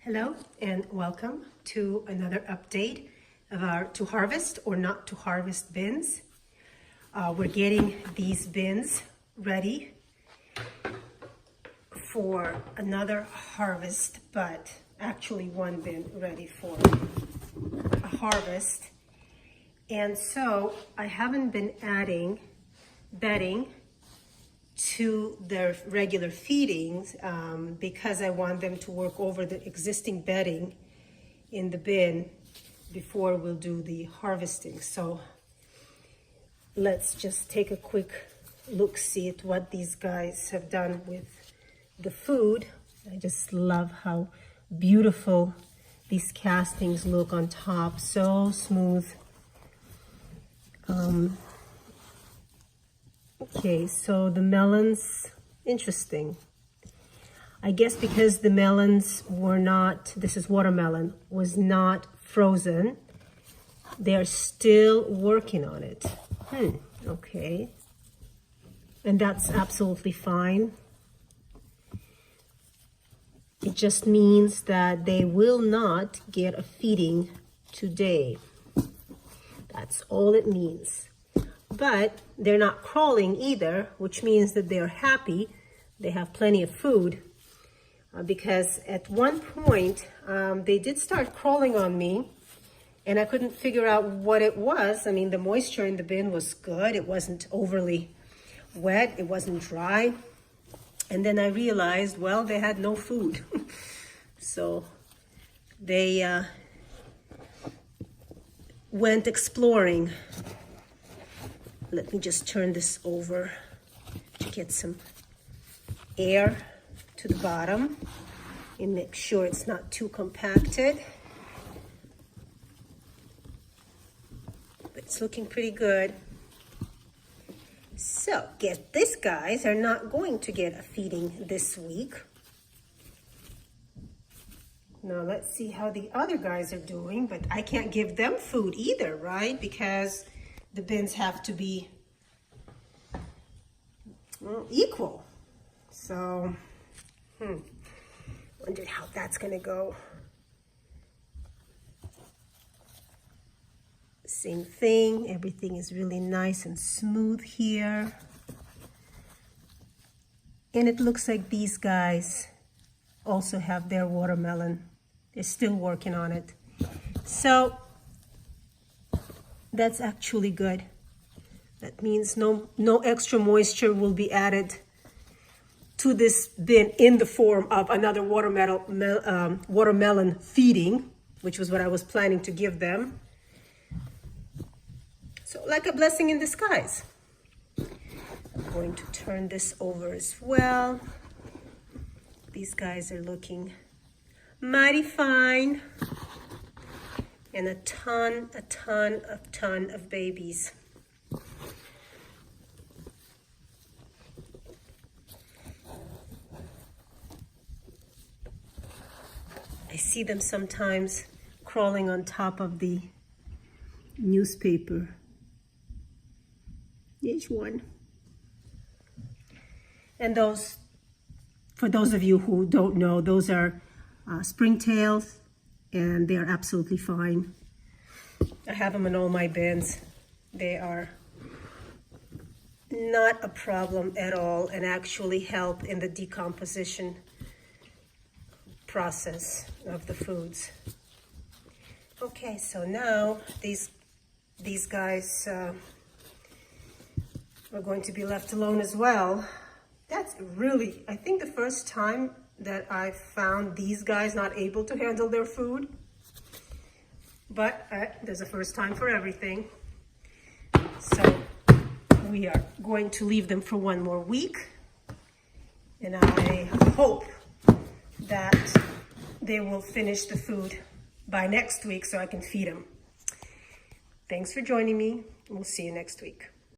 Hello and welcome to another update of our to harvest or not to harvest bins. We're getting these bins ready for another harvest, but actually one bin ready for a harvest. And so I haven't been adding bedding to their regular feedings because I want them to work over the existing bedding in the bin before we'll do the harvesting. So let's just take a quick look, see at what these guys have done with the food. I just love how beautiful these castings look on top, so smooth. Okay, so the melons, interesting. I guess because the melons were not, this is watermelon, was not frozen, they're still working on it. Okay. And that's absolutely fine. It just means that they will not get a feeding today. That's all it means. But they're not crawling either, which means that they're happy. They have plenty of food. Because at one point, they did start crawling on me, and I couldn't figure out what it was. I mean, the moisture in the bin was good. It wasn't overly wet. It wasn't dry. And then I realized, well, they had no food. So they went exploring. Let me just turn this over to get some air to the bottom and make sure it's not too compacted. But it's looking pretty good. So, get this, guys are not going to get a feeding this week. Now let's see how the other guys are doing, but I can't give them food either, right? Because the bins have to be equal. So, wonder how that's gonna go. Same thing, everything is really nice and smooth here. And it looks like these guys also have their watermelon. They're still working on it. So, that's actually good. That means no extra moisture will be added to this bin in the form of another watermelon feeding, which was what I was planning to give them. So like a blessing in disguise. I'm going to turn this over as well. These guys are looking mighty fine. And a ton of babies. I see them sometimes crawling on top of the newspaper. There's one. And those, for those of you who don't know, those are springtails. And they are absolutely fine. I have them in all my bins. They are not a problem at all and actually help in the decomposition process of the foods. Okay, so now these guys are going to be left alone as well. That's really, I think, the first time that I found these guys not able to handle their food. But there's a first time for everything. So we are going to leave them for one more week. And I hope that they will finish the food by next week so I can feed them. Thanks for joining me. We'll see you next week.